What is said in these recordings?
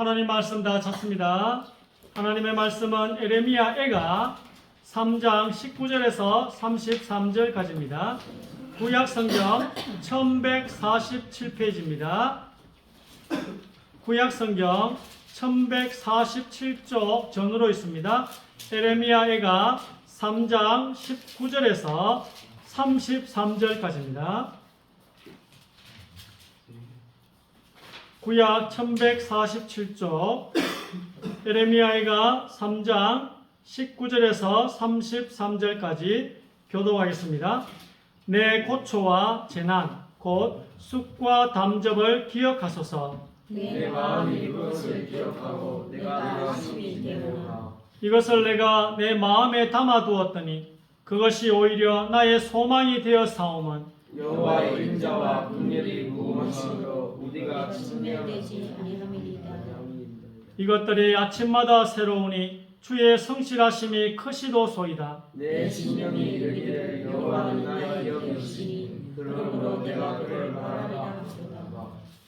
하나님 말씀 다 찾습니다. 하나님의 말씀은 에레미야 애가 3장 19절에서 33절까지입니다. 구약 성경 1147페이지입니다. 구약 성경 1147쪽 전으로 있습니다. 에레미야 애가 3장 19절에서 33절까지입니다. 구약 1147쪽 에레미야가 3장 19절에서 33절까지 교독하겠습니다. 내 고초와 재난 곧 쑥과 담접을 기억하소서. 내 마음이 그것을 기억하고 내가 안심이 되노라. 이것을 내가 내 마음에 담아두었더니 그것이 오히려 나의 소망이 되어 사오면 여호와의 인자와 긍휼이 무궁하시므로 우리가 진멸되지 아니함이니이다. 이것들이 아침마다 새로우니 주의 성실하심이 크시도소이다. 내 심령이 이르기를 여호와는 나의 영이시니 그러므로 내가 그를 바라리라.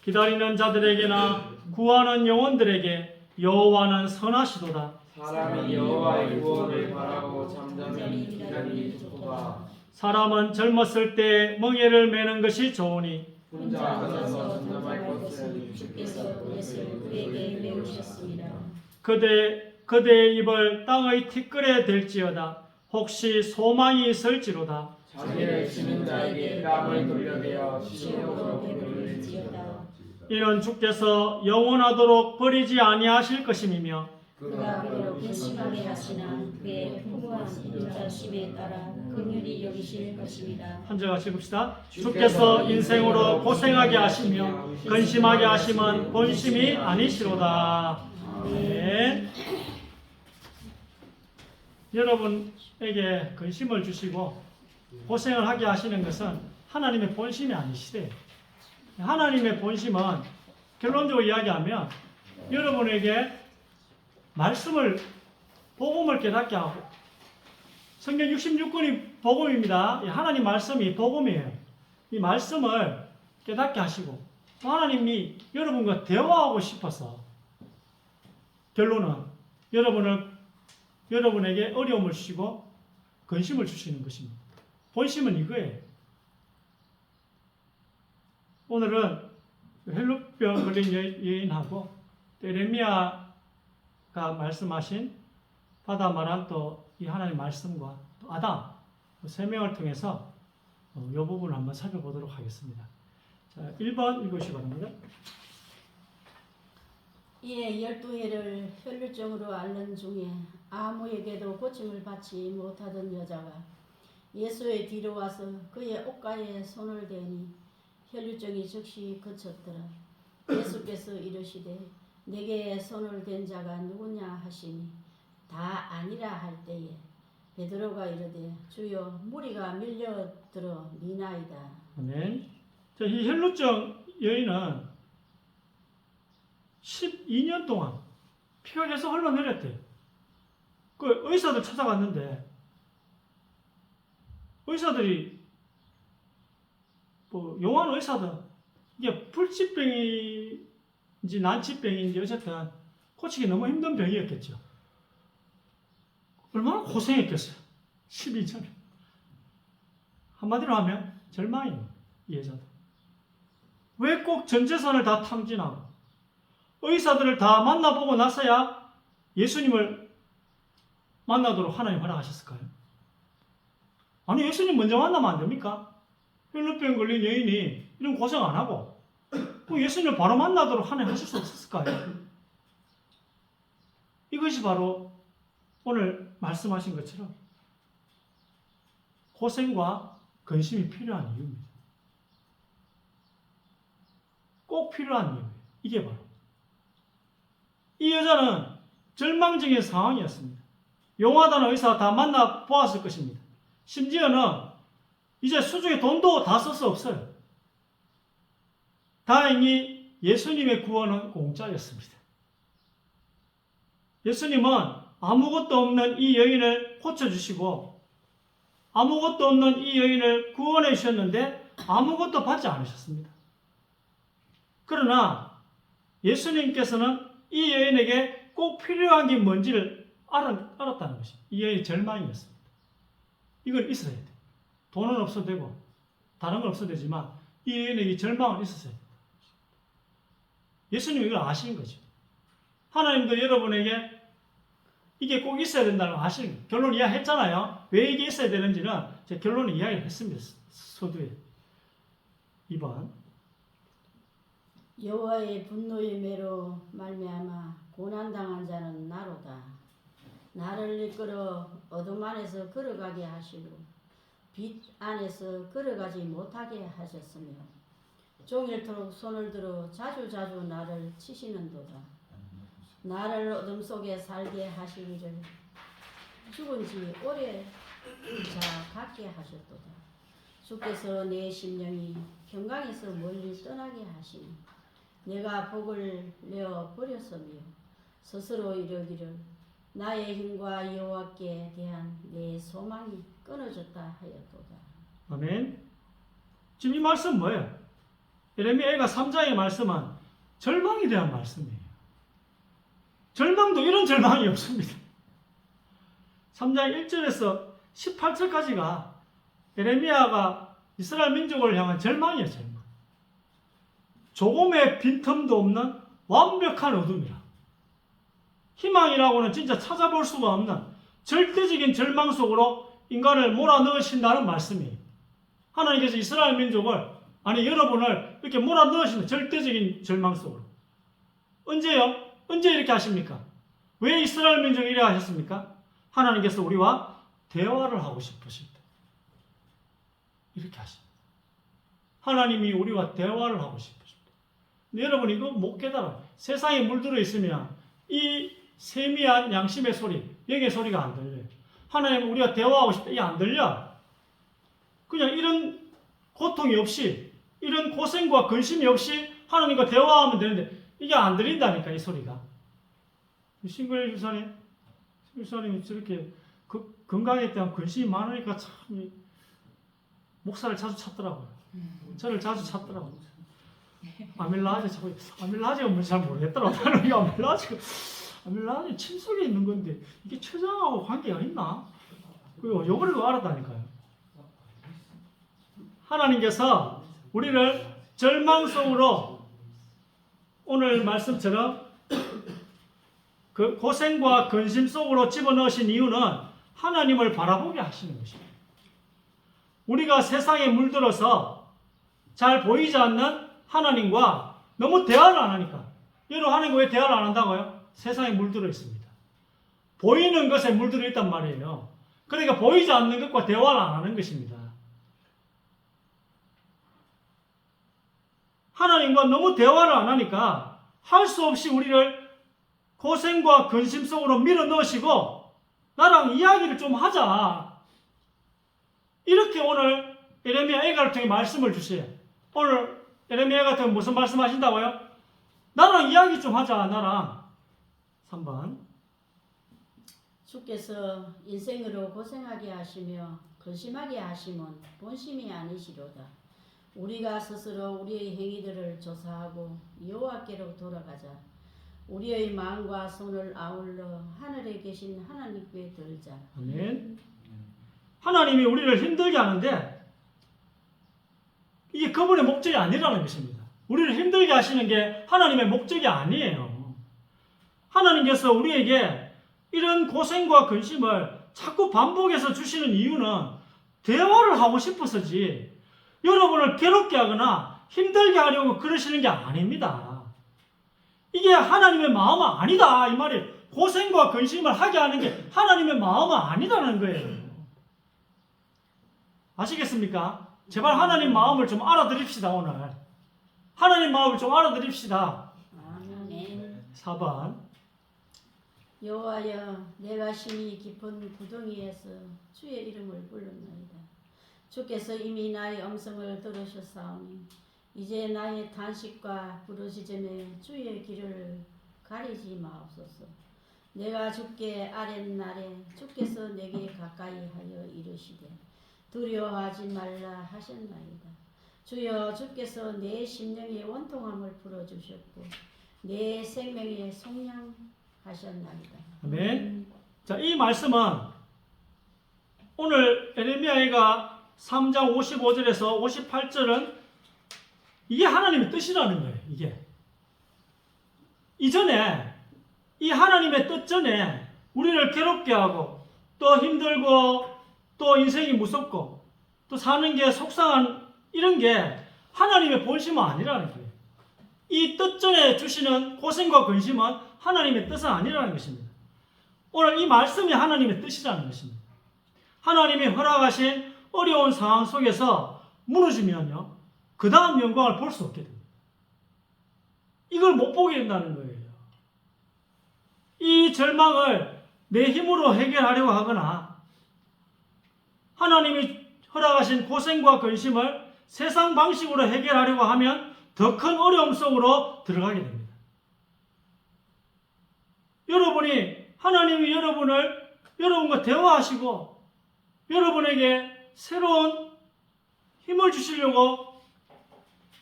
기다리는 자들에게나 구하는 영혼들에게 여호와는 선하시도다. 사람이 여호와의 구원을 바라고 잠잠히 기다리니 좋도다. 사람은 젊었을 때 멍에를 매는 것이 좋으니 혼자 앉아서 잠잠할 것을 주께서 그것을 그에게 메우셨습니다. 그대의 입을 땅의 티끌에 댈지어다. 혹시 소망이 있을지로다. 자기를 치는 자에게 뺨을 돌려대어 시험으로 돌릴지어다. 이는 주께서 영원하도록 버리지 아니하실 것임이며 그가 비록 근심하게 하시나 그의 풍부한 인자심에 따라 긍휼히 여기실 것입니다. 한 절 같이 읽읍시다. 주께서 인생으로 고생하게 하시며 근심하게 하심은 본심이 아니시로다. 아멘. 여러분에게 근심을 주시고 고생을 하게 하시는 것은 하나님의 본심이 아니시대요. 하나님의 본심은 결론적으로 이야기하면 여러분에게 말씀을 복음을 깨닫게 하고 성경 66권이 복음입니다. 하나님 말씀이 복음이에요. 이 말씀을 깨닫게 하시고 또 하나님이 여러분과 대화하고 싶어서 결론은 여러분에게 어려움을 주시고 근심을 주시는 것입니다. 본심은 이거예요. 오늘은 헬루병 걸린 여인하고 에레미야가 말씀하신 바다 말한 또 이 하나님 말씀과 또 아담 세 명을 통해서 이 부분을 한번 살펴보도록 하겠습니다. 자, 1번 읽으시기 바랍니다. 이에 12해를 혈루증으로 앓는 중에 아무에게도 고침을 받지 못하던 여자가 예수의 뒤로 와서 그의 옷가에 손을 대니 혈루증이 즉시 그쳤더라. 예수께서 이르시되 내게 손을 댄 자가 누구냐 하시니 다 아니라 할 때에 베드로가 이르되 주여 무리가 밀려들어 미나이다. 아멘. 자, 이 혈루증 여인은 12년 동안 피가 계속 흘러내렸대요. 그 의사들 찾아갔는데 의사들이 용한 의사들 이게 불치병인지 난치병인지 어쨌든 고치기 너무 힘든 병이었겠죠. 얼마나 고생했겠어요. 12년. 한마디로 하면 절망이에요. 이 여자도. 왜 꼭 전 재산을 다 탕진하고 의사들을 다 만나보고 나서야 예수님을 만나도록 하나님 허락하셨을까요? 아니 예수님 먼저 만나면 안 됩니까? 혈루병 걸린 여인이 이런 고생 안 하고 예수님을 바로 만나도록 하나님 하실 수 없었을까요? 이것이 바로 오늘 말씀하신 것처럼 고생과 근심이 필요한 이유입니다. 꼭 필요한 이유예요. 이게 바로 이 여자는 절망적인 상황이었습니다. 용하다는 의사가 다 만나 보았을 것입니다. 심지어는 이제 수중에 돈도 다 써서 없어요. 다행히 예수님의 구원은 공짜였습니다. 예수님은 아무것도 없는 이 여인을 고쳐주시고 아무것도 없는 이 여인을 구원해 주셨는데 아무것도 받지 않으셨습니다. 그러나 예수님께서는 이 여인에게 꼭 필요한 게 뭔지를 알았다는 것이 이 여인의 절망이었습니다. 이걸 있어야 돼. 돈은 없어도 되고 다른 건 없어도 되지만 이 여인에게 절망은 있었어야 돼. 예수님이 이걸 아시는 거죠. 하나님도 여러분에게 이게 꼭 있어야 된다는 걸 아시는 거예요. 결론 이야기했잖아요. 왜 이게 있어야 되는지는 제가 결론을 이야기를 했습니다. 서두에. 2번. 여호와의 분노의 매로 말미암아 고난당한 자는 나로다. 나를 이끌어 어둠 안에서 걸어가게 하시고 빛 안에서 걸어가지 못하게 하셨으며 종일토록 손을 들어 자주자주 나를 치시는도다. 나를 어둠 속에 살게 하시기를 죽은 지 오래 자 같게 하셨도다. 주께서 내 심령이 평강에서 멀리 떠나게 하시니 내가 복을 내어 버렸으며 스스로 이르기를 나의 힘과 여호와께 대한 내 소망이 끊어졌다 하였도다. 아멘. 지금 이 말씀 뭐예요? 예레미야가 3장의 말씀은 절망에 대한 말씀이에요. 절망도 이런 절망이 없습니다. 3장 1절에서 18절까지가 예레미야가 이스라엘 민족을 향한 절망이에요. 절망. 조금의 빈틈도 없는 완벽한 어둠이라. 희망이라고는 진짜 찾아볼 수가 없는 절대적인 절망 속으로 인간을 몰아넣으신다는 말씀이에요. 하나님께서 이스라엘 민족을, 아니 여러분을 이렇게 몰아넣으신다. 절대적인 절망 속으로. 언제요? 언제 이렇게 하십니까? 왜 이스라엘 민족이 이래 하셨습니까? 하나님께서 우리와 대화를 하고 싶으실 때 이렇게 하십니다. 하나님이 우리와 대화를 하고 싶으실 때. 근데 여러분 이거 못 깨달아요. 세상에 물들어 있으면 이 세미한 양심의 소리, 영의 소리가 안 들려요. 하나님 우리가 대화하고 싶다. 이게 안 들려. 그냥 이런 고통이 없이, 이런 고생과 근심이 없이 하나님과 대화하면 되는데 이게 안 들린다니까, 이 소리가. 싱글 유사님이 저렇게 건강에 대한 근심이 많으니까 참 목사를 자주 찾더라고요. 저를 자주 찾더라고요. 아밀라제 자꾸 아밀라제가 뭔지 잘 모르겠더라고요. 아밀라제 침 속에 있는 건데 이게 췌장하고 관계가 있나? 그리고 요거를 알았다니까요. 하나님께서 우리를 절망 속으로 오늘 말씀처럼 그 고생과 근심 속으로 집어넣으신 이유는 하나님을 바라보게 하시는 것입니다. 우리가 세상에 물들어서 잘 보이지 않는 하나님과 너무 대화를 안 하니까. 여러분 하나님과 왜 대화를 안 한다고요? 세상에 물들어 있습니다. 보이는 것에 물들어 있단 말이에요. 그러니까 보이지 않는 것과 대화를 안 하는 것입니다. 하나님과 너무 대화를 안 하니까 할 수 없이 우리를 고생과 근심 속으로 밀어 넣으시고 나랑 이야기를 좀 하자. 이렇게 오늘 예레미야 애가를 통해 말씀을 주세요. 오늘 예레미야 같은 경우 무슨 말씀 하신다고요? 나랑 이야기 좀 하자. 나랑. 3번. 주께서 인생으로 고생하게 하시며 근심하게 하심은 본심이 아니시로다. 우리가 스스로 우리의 행위들을 조사하고 여호와께로 돌아가자. 우리의 마음과 손을 아울러 하늘에 계신 하나님께 들자. 아멘. 하나님이 우리를 힘들게 하는데 이게 그분의 목적이 아니라는 것입니다. 우리를 힘들게 하시는 게 하나님의 목적이 아니에요. 하나님께서 우리에게 이런 고생과 근심을 자꾸 반복해서 주시는 이유는 대화를 하고 싶어서지 여러분을 괴롭게 하거나 힘들게 하려고 그러시는 게 아닙니다. 이게 하나님의 마음은 아니다 이 말이에요. 고생과 근심을 하게 하는 게 하나님의 마음은 아니다는 거예요. 아시겠습니까? 제발 하나님 마음을 좀 알아드립시다. 오늘 하나님 마음을 좀 알아드립시다. 아멘. 4번. 여호와여, 내가 심히 깊은 구덩이에서 주의 이름을 불렀나이다. 주께서 이미 나의 음성을 들으셨사오니 이제 나의 탄식과 부르짖음에 주의 길을 가리지 마옵소서. 내가 주께 아랫날에 주께서 내게 가까이 하여 이르시되 두려워하지 말라 하셨나이다. 주여, 주께서 내 심령의 원통함을 풀어주셨고 내 생명에 속량하셨나이다. 아멘. 자, 이 말씀은 오늘 에레미야가 3장 55절에서 58절은 이게 하나님의 뜻이라는 거예요. 이게 이전에 이 하나님의 뜻 전에 우리를 괴롭게 하고 또 힘들고 또 인생이 무섭고 또 사는 게 속상한 이런 게 하나님의 본심은 아니라는 거예요. 이 뜻 전에 주시는 고생과 근심은 하나님의 뜻은 아니라는 것입니다. 오늘 이 말씀이 하나님의 뜻이라는 것입니다. 하나님이 허락하신 어려운 상황 속에서 무너지면요, 그 다음 영광을 볼 수 없게 됩니다. 이걸 못 보게 된다는 거예요. 이 절망을 내 힘으로 해결하려고 하거나 하나님이 허락하신 고생과 근심을 세상 방식으로 해결하려고 하면 더 큰 어려움 속으로 들어가게 됩니다. 하나님이 여러분과 대화하시고 여러분에게 새로운 힘을 주시려고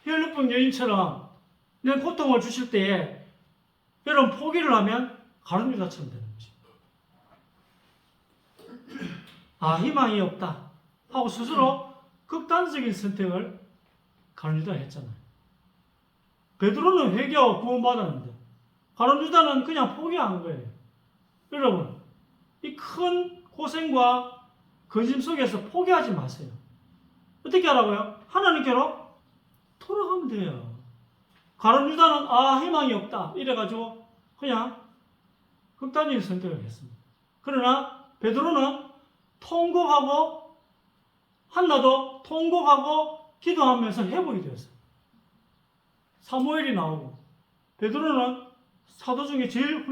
혈루병 여인처럼 내 고통을 주실 때에 여러분 포기를 하면 가룟 유다처럼 되는 거죠. 아, 희망이 없다 하고 스스로 극단적인 선택을 가룟 유다가 했잖아요. 베드로는 회개하고 구원받았는데 가룟 유다는 그냥 포기한 거예요. 여러분, 이 큰 고생과 근심 속에서 포기하지 마세요. 어떻게 하라고요? 하나님께로 돌아가면 돼요. 가룟 유다는 희망이 없다 이래가지고 그냥 극단적인 선택을 했습니다. 그러나 베드로는 통곡하고 한나도 통곡하고 기도하면서 회복이 되었어요. 사무엘이 나오고 베드로는 사도 중에 제일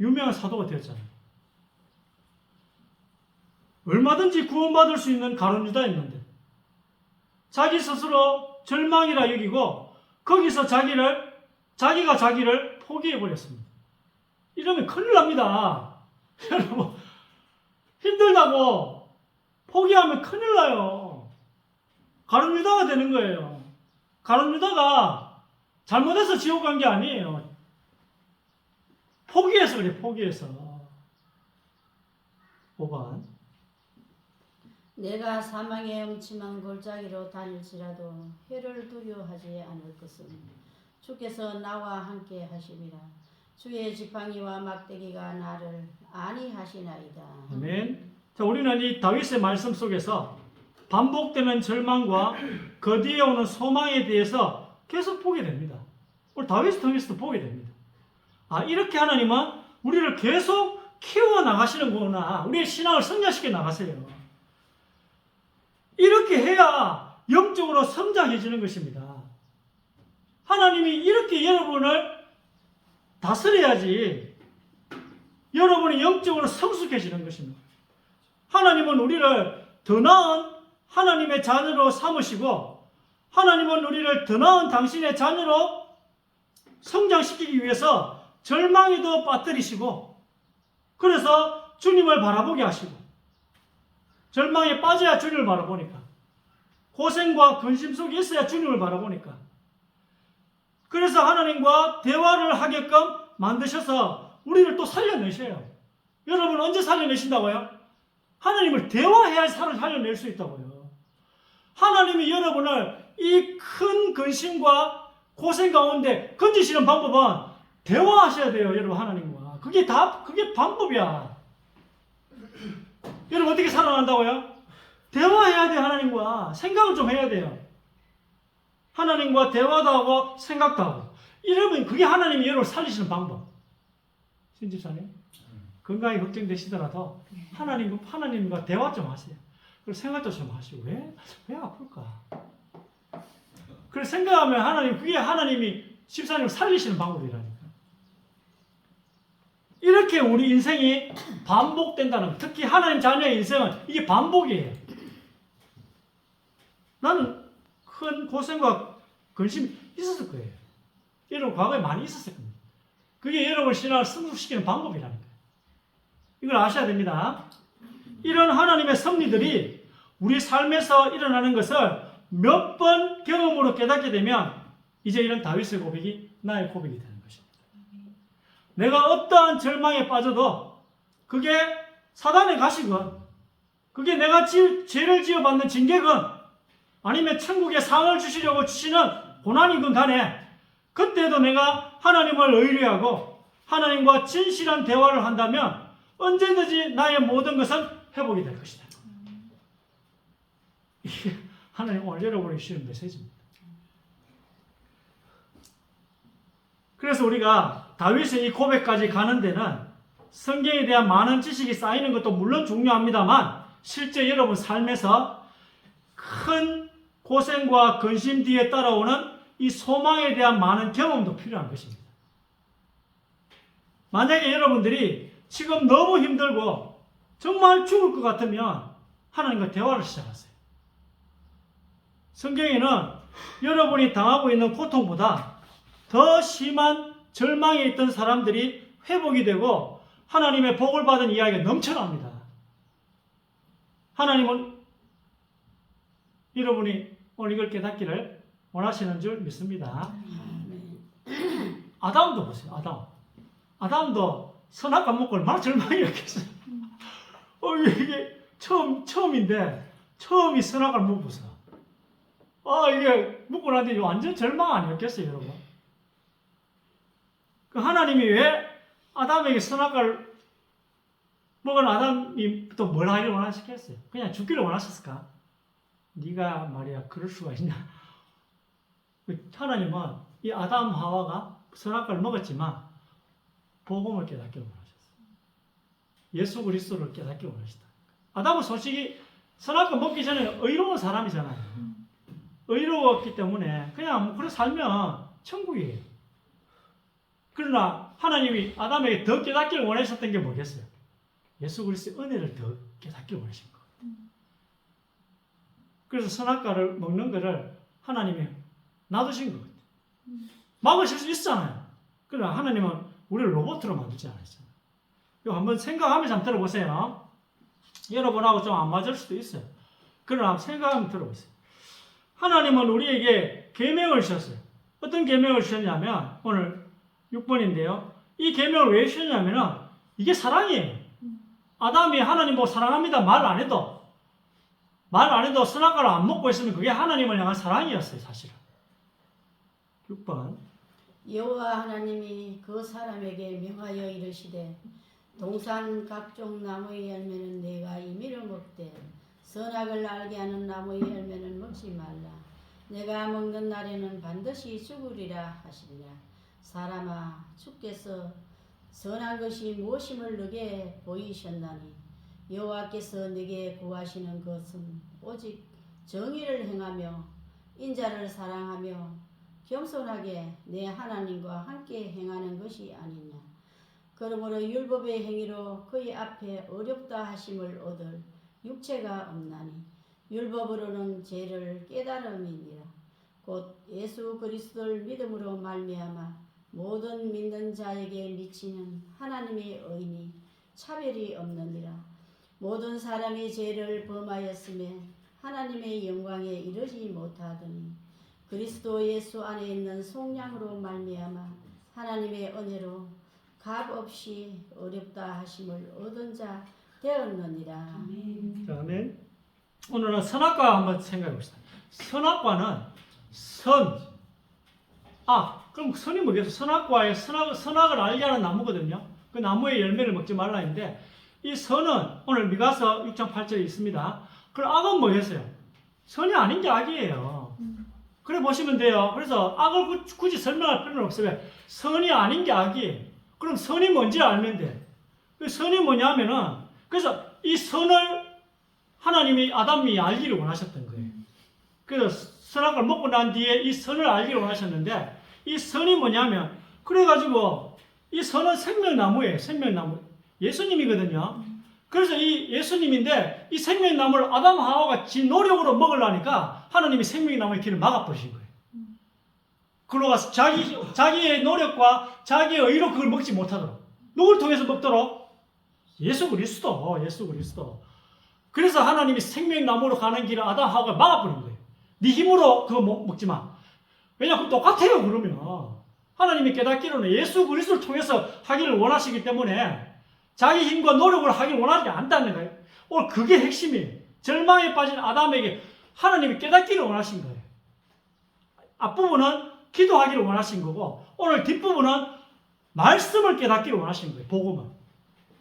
유명한 사도가 되었잖아요. 얼마든지 구원받을 수 있는 가룟 유다였는데 자기 스스로 절망이라 여기고 거기서 자기가 자기를 포기해버렸습니다. 이러면 큰일 납니다. 여러분, 힘들다고 포기하면 큰일 나요. 가룟 유다가 되는 거예요. 가룟 유다가 잘못해서 지옥 간 게 아니에요. 포기해서 그래, 포기해서. 5번. 내가 사망의 음침한 골짜기로 다닐지라도 해를 두려워하지 않을 것은 주께서 나와 함께 하심이라. 주의 지팡이와 막대기가 나를 안위하시나이다. 아멘. 자, 우리는 이 다윗의 말씀 속에서 반복되는 절망과 그 뒤에 오는 소망에 대해서 계속 보게 됩니다. 우리 다윗을 통해서도 보게 됩니다. 이렇게 하나님은 우리를 계속 키워 나가시는구나. 우리의 신앙을 성장시켜 나가세요. 이렇게 해야 영적으로 성장해지는 것입니다. 하나님이 이렇게 여러분을 다스려야지 여러분이 영적으로 성숙해지는 것입니다. 하나님은 우리를 더 나은 하나님의 자녀로 삼으시고 하나님은 우리를 더 나은 당신의 자녀로 성장시키기 위해서 절망에도 빠뜨리시고 그래서 주님을 바라보게 하시고 절망에 빠져야 주님을 바라보니까 고생과 근심 속에 있어야 주님을 바라보니까 그래서 하나님과 대화를 하게끔 만드셔서 우리를 또 살려내셔요. 여러분 언제 살려내신다고요? 하나님을 대화해야 살려낼 수 있다고요. 하나님이 여러분을 이 큰 근심과 고생 가운데 건지시는 방법은 대화하셔야 돼요. 여러분 하나님과. 그게 방법이야. 여러분 어떻게 살아난다고요? 대화해야 돼요. 하나님과. 생각을 좀 해야 돼요. 하나님과 대화도 하고 생각도 하고. 이러면 그게 하나님이 여러분을 살리시는 방법. 신집사님 건강이 걱정되시더라도 하나님과 대화 좀 하세요. 그리고 생각도 좀 하시고 왜 아플까? 그래서 생각하면 그게 하나님이 집사님을 살리시는 방법이라니까. 이렇게 우리 인생이 반복된다는 것. 특히 하나님 자녀의 인생은 이게 반복이에요. 나는 큰 고생과 근심이 있었을 거예요. 여러분 과거에 많이 있었을 겁니다. 그게 여러분 신앙을 성숙시키는 방법이라니까요. 이걸 아셔야 됩니다. 이런 하나님의 섭리들이 우리 삶에서 일어나는 것을 몇 번 경험으로 깨닫게 되면 이제 이런 다윗의 고백이 나의 고백이 되는 것입니다. 내가 어떠한 절망에 빠져도 그게 사단의 가시건 그게 내가 죄를 지어받는 징계건 아니면 천국에 상을 주시려고 주시는 고난이건 간에 그때도 내가 하나님을 의뢰하고 하나님과 진실한 대화를 한다면 언제든지 나의 모든 것은 회복이 될 것이다. 이게 하나님 오늘 여러분에게 주시는 메시지입니다. 그래서 우리가 다윗의 이 고백까지 가는 데는 성경에 대한 많은 지식이 쌓이는 것도 물론 중요합니다만 실제 여러분 삶에서 큰 고생과 근심 뒤에 따라오는 이 소망에 대한 많은 경험도 필요한 것입니다. 만약에 여러분들이 지금 너무 힘들고 정말 죽을 것 같으면 하나님과 대화를 시작하세요. 성경에는 여러분이 당하고 있는 고통보다 더 심한 절망에 있던 사람들이 회복이 되고 하나님의 복을 받은 이야기가 넘쳐납니다. 하나님은 여러분이 오늘 이걸 깨닫기를 원하시는 줄 믿습니다. 아담도 보세요. 아담도 선악과 먹고 얼마나 절망이었겠어요. 이게 처음인데 처음이 선악을 먹고서 이게 먹고 나는데 완전 절망 아니었겠어요, 여러분? 그 하나님이 왜 아담에게 선악과를 먹은 아담이 또 뭘 하기를 원하셨겠어요? 그냥 죽기를 원하셨을까? 네가 말이야 그럴 수가 있냐? 하나님은 이 아담 하와가 선악과를 먹었지만 복음을 깨닫기를 원하셨어요. 예수 그리스도를 깨닫기를 원하셨다. 아담은 솔직히 선악과 먹기 전에 의로운 사람이잖아요. 의로웠기 때문에 그냥 그래 살면 천국이에요. 그러나 하나님이 아담에게 더 깨닫기를 원하셨던 게 뭐겠어요? 예수 그리스도의 은혜를 더 깨닫기를 원하신 거예요. 그래서 선악과를 먹는 것을 하나님이 놔두신 것 같아요. 막으실 수 있잖아요. 그러나 하나님은 우리를 로봇으로 만들지 않았잖아요. 이거 한번 생각하면서 한번 들어보세요. 여러분하고 좀 안 맞을 수도 있어요. 그러나 한번 생각하면 들어보세요. 하나님은 우리에게 계명을 주셨어요. 어떤 계명을 주셨냐면 오늘 6번인데요. 이 계명을 왜 주셨냐면 이게 사랑이에요. 아담이 하나님 보고 사랑합니다 말 안 해도 선악과를 안 먹고 있으면 그게 하나님을 향한 사랑이었어요. 사실은. 6번 여호와 하나님이 그 사람에게 명하여 이르시되 동산 각종 나무의 열매는 내가 임의로 먹되 선악을 알게 하는 나무의 열매는 먹지 말라. 내가 먹는 날에는 반드시 죽으리라 하시니라. 사람아 주께서 선한 것이 무엇임을 너게 보이셨나니 여호와께서 네게 구하시는 것은 오직 정의를 행하며 인자를 사랑하며 겸손하게 내 하나님과 함께 행하는 것이 아니냐. 그러므로 율법의 행위로 그의 앞에 어렵다 하심을 얻을 육체가 없나니 율법으로는 죄를 깨달음이니라. 곧 예수 그리스도를 믿음으로 말미암아 모든 믿는 자에게 미치는 하나님의 의니 차별이 없느니라. 모든 사람이 죄를 범하였음에 하나님의 영광에 이르지 못하더니 그리스도 예수 안에 있는 속량으로 말미암아 하나님의 은혜로 값 없이 어렵다 하심을 얻은 자 되었느니라. 아멘. 오늘은 선악과 한번 생각해 봅시다. 선악과는 그럼 선이 뭐겠어요? 선악과에 선악을 알게 하는 나무거든요. 그 나무의 열매를 먹지 말라 했는데 이 선은 오늘 미가서 6장 8절에 있습니다. 그럼 악은 뭐겠어요? 선이 아닌 게 악이에요. 그래 보시면 돼요. 그래서 악을 굳이 설명할 필요는 없어요. 선이 아닌 게 악이에요. 그럼 선이 뭔지 알면 돼. 그 선이 뭐냐면은 그래서 이 선을 하나님이 아담이 알기를 원하셨던 거예요. 그래서 선악을 먹고 난 뒤에 이 선을 알기를 원하셨는데 이 선이 뭐냐면 그래가지고 이 선은 생명나무예요. 생명나무. 예수님이거든요. 그래서 이 예수님인데 이 생명나무를 아담 하와가 지 노력으로 먹으려니까 하나님이 생명나무의 길을 막아버리신 거예요. 그러고 자기의 노력과 자기의 의로 그걸 먹지 못하도록. 누굴 통해서 먹도록? 예수 그리스도. 그래서 하나님이 생명나무로 가는 길을 아담 하와가 막아버린 거예요. 네 힘으로 그거 먹지 마. 왜냐하면 똑같아요. 그러면 하나님이 깨닫기로는 예수 그리스도를 통해서 하기를 원하시기 때문에 자기 힘과 노력으로 하기를 원하지 않다는 거예요. 오늘 그게 핵심이에요. 절망에 빠진 아담에게 하나님이 깨닫기를 원하신 거예요. 앞부분은 기도하기를 원하신 거고 오늘 뒷부분은 말씀을 깨닫기를 원하신 거예요. 복음은.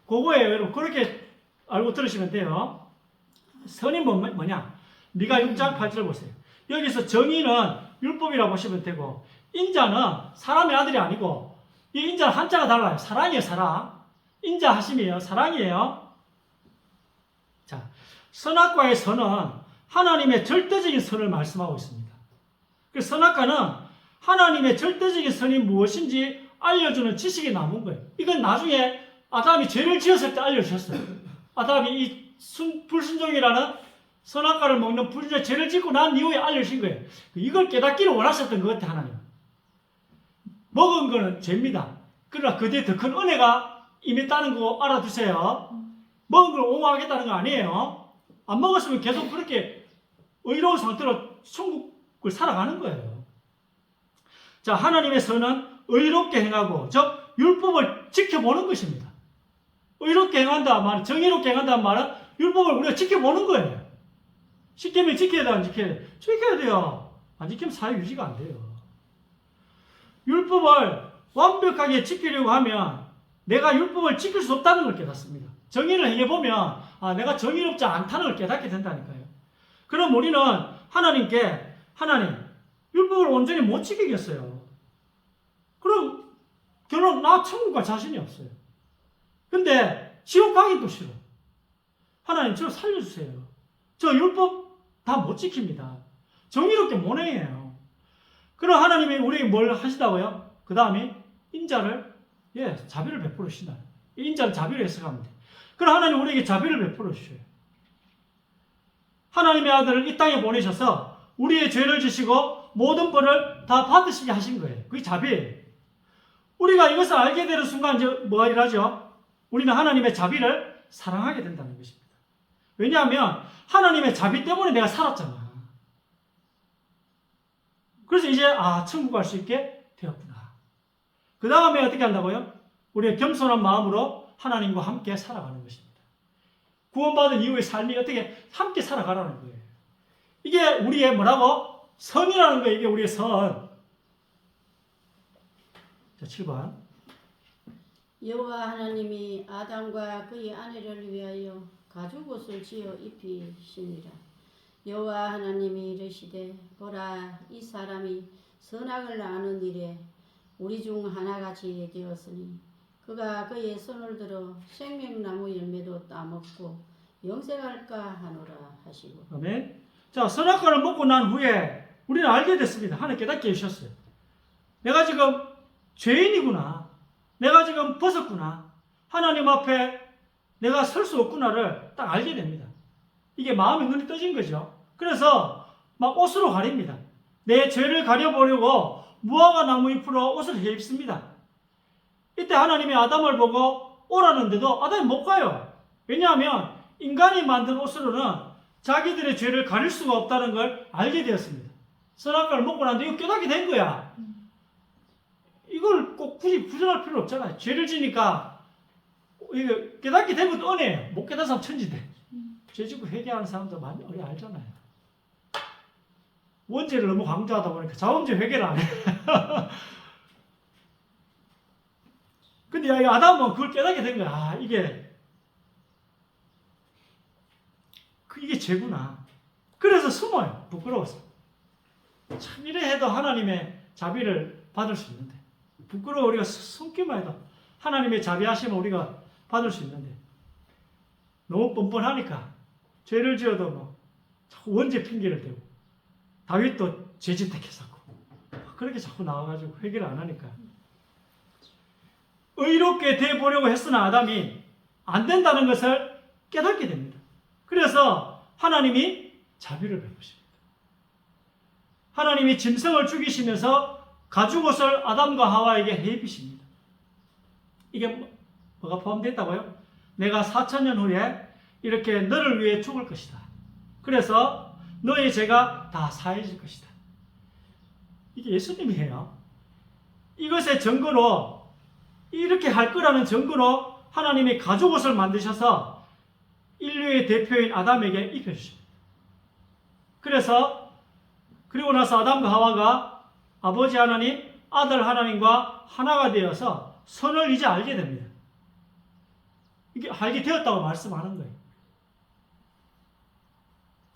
그거예요. 여러분 그렇게 알고 들으시면 돼요. 선이 뭐냐? 미가 6장 8절 보세요. 여기서 정의는 율법이라고 보시면 되고 인자는 사람의 아들이 아니고 이 인자는 한자가 달라요. 사랑이에요. 사랑. 인자하심이에요. 사랑이에요. 자, 선악과의 선은 하나님의 절대적인 선을 말씀하고 있습니다. 그래서 선악과는 하나님의 절대적인 선이 무엇인지 알려주는 지식이 남은 거예요. 이건 나중에 아담이 죄를 지었을 때 알려주셨어요. 아담이 이 불순종이라는 선악과를 먹는 불순종의 죄를 짓고 난 이후에 알려주신 거예요. 이걸 깨닫기를 원하셨던 것 같아요. 하나님. 먹은 거는 죄입니다. 그러나 그 뒤에 더 큰 은혜가 임했다는 거 알아두세요. 먹은 걸 옹호하겠다는 거 아니에요. 안 먹었으면 계속 그렇게 의로운 상태로 천국을 살아가는 거예요. 자, 하나님의 선은 의롭게 행하고 즉 율법을 지켜보는 것입니다. 의롭게 행한다는 말은 정의롭게 행한다는 말은 율법을 우리가 지켜보는 거예요. 시키면 지켜야 돼, 안 지켜야 돼? 지켜야 돼요. 안 지키면 사회 유지가 안 돼요. 율법을 완벽하게 지키려고 하면 내가 율법을 지킬 수 없다는 걸 깨닫습니다. 정의를 행해보면 내가 정의롭지 않다는 걸 깨닫게 된다니까요. 그럼 우리는 하나님께 하나님 율법을 온전히 못 지키겠어요. 그럼 결론 나 천국 갈 자신이 없어요. 근데 지옥 가기도 싫어. 하나님 저 살려주세요. 저 율법 다 못 지킵니다. 정의롭게 못 행해요. 그럼 하나님이 우리에게 뭘 하시다고요? 그 다음에 인자를 자비를 베풀어 주신다. 인자를 자비로 해석하면 돼. 그럼 하나님 우리에게 자비를 베풀어 주셔요. 하나님의 아들을 이 땅에 보내셔서 우리의 죄를 지시고 모든 벌을 다 받으시게 하신 거예요. 그게 자비예요. 우리가 이것을 알게 되는 순간 이제 뭐가 일어나죠? 우리는 하나님의 자비를 사랑하게 된다는 것입니다. 왜냐하면 하나님의 자비 때문에 내가 살았잖아. 그래서 이제 천국 갈 수 있게 되었구나. 그 다음에 어떻게 한다고요? 우리의 겸손한 마음으로 하나님과 함께 살아가는 것입니다. 구원받은 이후의 삶이 어떻게 함께 살아가라는 거예요. 이게 우리의 뭐라고? 선이라는 거예요. 이게 우리의 선. 자, 7번. 여호와 하나님이 아담과 그의 아내를 위하여 가죽옷을 지어 입히시니라. 여호와 하나님이 이르시되 보라 이 사람이 선악을 아는 일에 우리 중 하나같이 되었으니 그가 그의 손을 들어 생명나무 열매도 따먹고 영생할까 하노라 하시고. 아멘. 자, 선악과를 먹고 난 후에 우리는 알게 됐습니다. 하나님 깨닫게 해주셨어요. 내가 지금 죄인이구나. 내가 지금 벗었구나. 하나님 앞에 내가 설 수 없구나를 딱 알게 됩니다. 이게 마음의 눈이 떠진 거죠. 그래서 막 옷으로 가립니다. 내 죄를 가려보려고 무화과 나무 잎으로 옷을 해입습니다. 이때 하나님이 아담을 보고 오라는데도 아담이 못 가요. 왜냐하면 인간이 만든 옷으로는 자기들의 죄를 가릴 수가 없다는 걸 알게 되었습니다. 선악과를 먹고 났는데 이거 깨닫게 된 거야. 이걸 꼭 굳이 부정할 필요 없잖아요. 죄를 지니까 이거 깨닫게 된 것도 은혜예요. 못 깨닫은 사람 천지대. 죄 짓고 회개하는 사람도 많이 알잖아요. 원죄를 너무 강조하다 보니까 자원죄 회개를 안 해. 근데 아담은 그걸 깨닫게 된 거야. 이게 죄구나. 그래서 숨어요. 부끄러워서. 참 이래 해도 하나님의 자비를 받을 수 있는데 부끄러워 우리가 숨기만 해도 하나님의 자비하심을 우리가 받을 수 있는데 너무 뻔뻔하니까 죄를 지어도 뭐 자꾸 원죄 핑계를 대고 다윗도 죄짓택했었고 그렇게 자꾸 나와가지고 회개를 안 하니까 의롭게 되어보려고 했으나 아담이 안 된다는 것을 깨닫게 됩니다. 그래서 하나님이 자비를 베푸십니다. 하나님이 짐승을 죽이시면서 가죽옷을 아담과 하와에게 해입히십니다. 이게 뭐가 포함됐다고요? 내가 4000년 후에 이렇게 너를 위해 죽을 것이다. 그래서 너의 죄가 다 사해질 것이다. 이게 예수님이 해요. 이것의 증거로, 이렇게 할 거라는 증거로 하나님이 가죽옷을 만드셔서 인류의 대표인 아담에게 입혀주십니다. 그리고 나서 아담과 하와가 아버지 하나님, 아들 하나님과 하나가 되어서 선을 이제 알게 됩니다. 이게 알게 되었다고 말씀하는 거예요.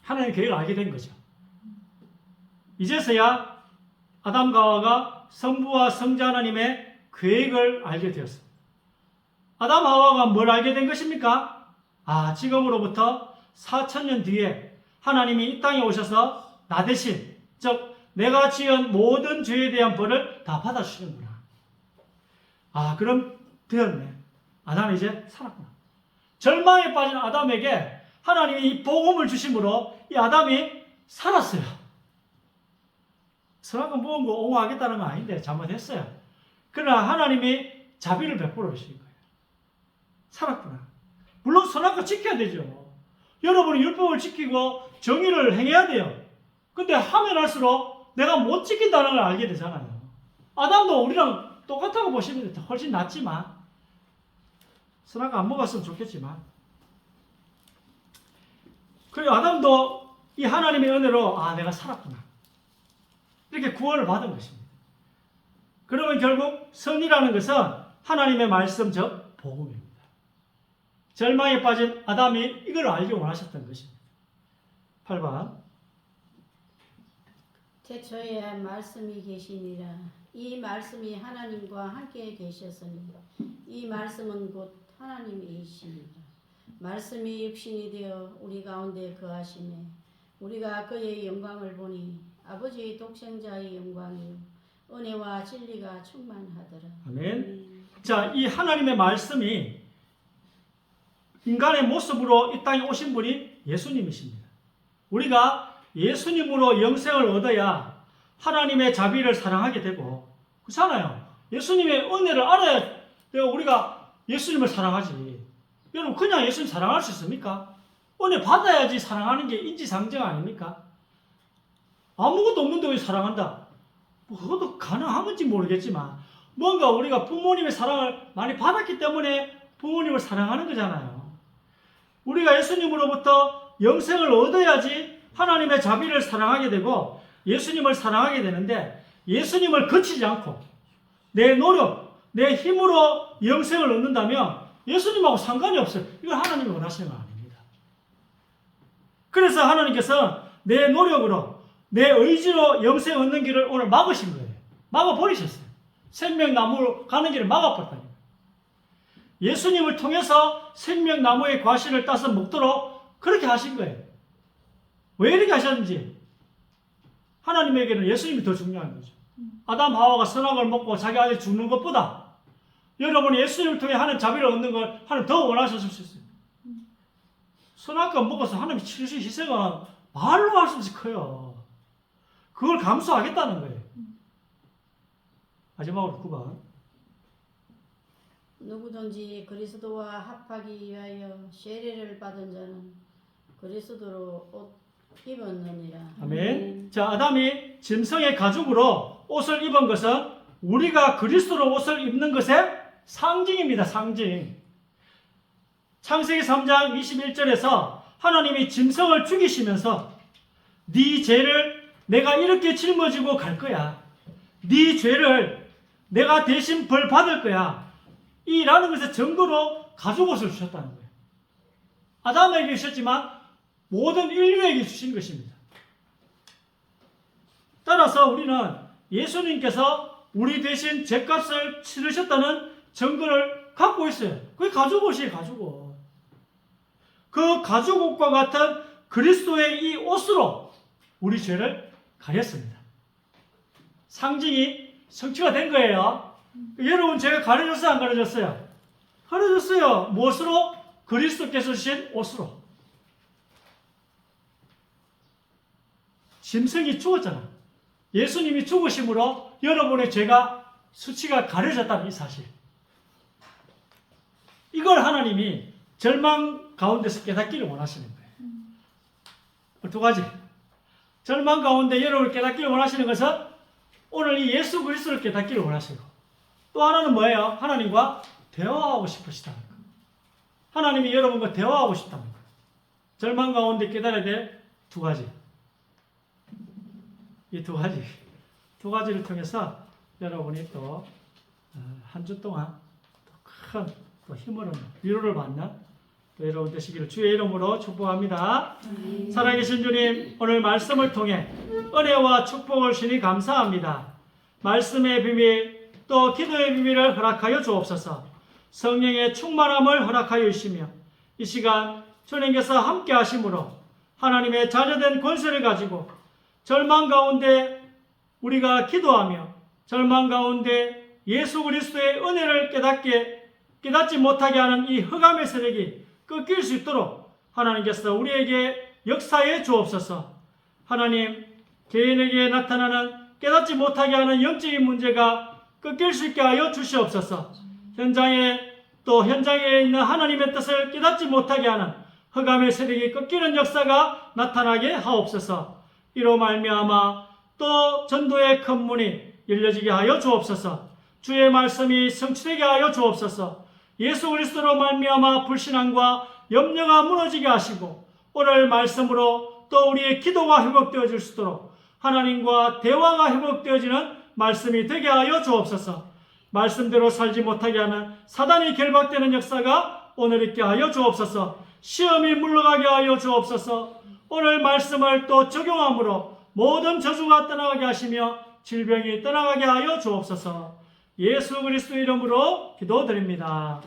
하나님의 계획을 알게 된 거죠. 이제서야 아담과 하와가 성부와 성자 하나님의 계획을 알게 되었습니다. 아담 하와가 뭘 알게 된 것입니까? 지금으로부터 4000년 뒤에 하나님이 이 땅에 오셔서 나 대신, 즉 내가 지은 모든 죄에 대한 벌을 다 받아주시는구나. 그럼 되었네. 아담이 이제 살았구나. 절망에 빠진 아담에게 하나님이 이 복음을 주심으로 이 아담이 살았어요. 선악과 먹은 거 옹호하겠다는 건 아닌데 잘못했어요. 그러나 하나님이 자비를 베풀어 주신 거예요. 살았구나. 물론 선악과 지켜야 되죠. 여러분이 율법을 지키고 정의를 행해야 돼요. 근데 하면 할수록 내가 못 지킨다는 걸 알게 되잖아요. 아담도 우리랑 똑같다고 보시면 훨씬 낫지만, 선악과 안 먹었으면 좋겠지만, 그리고 아담도 이 하나님의 은혜로 내가 살았구나, 이렇게 구원을 받은 것입니다. 그러면 결국 선이라는 것은 하나님의 말씀, 즉 복음입니다. 절망에 빠진 아담이 이걸 알기 원하셨던 것입니다. 8번. 태초에 말씀이 계시니라. 이 말씀이 하나님과 함께 계셨으니 이 말씀은 곧 하나님이시니라. 말씀이 육신이 되어 우리 가운데 거하시매 우리가 그의 영광을 보니 아버지의 독생자의 영광이요 은혜와 진리가 충만하더라. 아멘. 자, 이 하나님의 말씀이 인간의 모습으로 이 땅에 오신 분이 예수님이십니다. 우리가 예수님으로 영생을 얻어야 하나님의 자비를 사랑하게 되고, 그렇잖아요. 예수님의 은혜를 알아야 우리가 예수님을 사랑하지. 여러분, 그냥 예수님 사랑할 수 있습니까? 은혜 받아야지 사랑하는 게 인지상정 아닙니까? 아무것도 없는데 왜 사랑한다? 그것도 가능한 건지 모르겠지만, 뭔가 우리가 부모님의 사랑을 많이 받았기 때문에 부모님을 사랑하는 거잖아요. 우리가 예수님으로부터 영생을 얻어야지 하나님의 자비를 사랑하게 되고 예수님을 사랑하게 되는데, 예수님을 거치지 않고 내 노력, 내 힘으로 영생을 얻는다면 예수님하고 상관이 없어요. 이건 하나님이 원하시는 건 아닙니다. 그래서 하나님께서 내 노력으로, 내 의지로 영생 얻는 길을 오늘 막으신 거예요. 막아버리셨어요. 생명나무로 가는 길을 막아버렸다니까요. 예수님을 통해서 생명나무의 과실을 따서 먹도록 그렇게 하신 거예요. 왜 이렇게 하셨는지, 하나님에게는 예수님이 더 중요한 거죠. 아담 하와가 선악을 먹고 자기 아들 죽는 것보다 여러분이 예수님을 통해 하는 자비를 얻는 걸 하나님 더 원하셨을 수 있어요. 선악과 먹어서 하나님이 치르신 희생은 말로 할 수 없이 커요. 그걸 감수하겠다는 거예요. 마지막으로 9번. 누구든지 그리스도와 합하기 위하여 세례를 받은 자는 그리스도로 옷 입었느니라. 아멘. 자, 아담이 짐승의 가죽으로 옷을 입은 것은 우리가 그리스도로 옷을 입는 것의 상징입니다. 상징. 창세기 3장 21절에서 하나님이 짐승을 죽이시면서 네 죄를 내가 이렇게 짊어지고 갈 거야. 네 죄를 내가 대신 벌 받을 거야. 이라는 것의 증거로 가죽옷을 주셨다는 거예요. 아담에게 주셨지만 모든 인류에게 주신 것입니다. 따라서 우리는 예수님께서 우리 대신 죄값을 치르셨다는 증거를 갖고 있어요. 그게 가죽옷이에요. 가죽옷. 그 가죽옷과 같은 그리스도의 이 옷으로 우리 죄를 가렸습니다. 상징이 성취가 된 거예요. 여러분, 제가 가려졌어요? 안 가려졌어요? 가려졌어요. 무엇으로? 그리스도께서 주신 옷으로. 짐승이 죽었잖아. 예수님이 죽으심으로 여러분의 죄가 수치가 가려졌다는 이 사실. 이걸 하나님이 절망 가운데서 깨닫기를 원하시는 거예요. 두 가지. 절망 가운데 여러분을 깨닫기를 원하시는 것은 오늘 이 예수 그리스도를 깨닫기를 원하시고, 또 하나는 뭐예요? 하나님과 대화하고 싶으시다는 거. 하나님이 여러분과 대화하고 싶다는 거. 절망 가운데 깨달아야 될 두 가지. 이 두 가지를 통해서 여러분이 또 한 주 동안 큰 힘을 얻는, 위로를 받는 또 여러분 되시기를 주의 이름으로 축복합니다. 살아계신 주님, 오늘 말씀을 통해 은혜와 축복을 주니 감사합니다. 말씀의 비밀, 또 기도의 비밀을 허락하여 주옵소서. 성령의 충만함을 허락하여 주시며 이 시간 주님께서 함께 하심으로 하나님의 자녀된 권세를 가지고 절망 가운데 우리가 기도하며 절망 가운데 예수 그리스도의 은혜를 깨닫지 못하게 하는 이 흑암의 세력이 꺾일 수 있도록 하나님께서 우리에게 역사해 주옵소서. 하나님, 개인에게 나타나는 깨닫지 못하게 하는 영적인 문제가 꺾일 수 있게 하여 주시옵소서. 현장에 있는 하나님의 뜻을 깨닫지 못하게 하는 흑암의 세력이 꺾이는 역사가 나타나게 하옵소서. 이로 말미암아 또 전도의 큰 문이 열려지게 하여 주옵소서. 주의 말씀이 성취되게 하여 주옵소서. 예수 그리스도로 말미암아 불신앙과 염려가 무너지게 하시고 오늘 말씀으로 또 우리의 기도가 회복되어질 수 있도록 하나님과 대화가 회복되어지는 말씀이 되게 하여 주옵소서. 말씀대로 살지 못하게 하는 사단이 결박되는 역사가 오늘 있게 하여 주옵소서. 시험이 물러가게 하여 주옵소서. 오늘 말씀을 또 적용함으로 모든 저주가 떠나가게 하시며 질병이 떠나가게 하여 주옵소서. 예수 그리스도 이름으로 기도드립니다.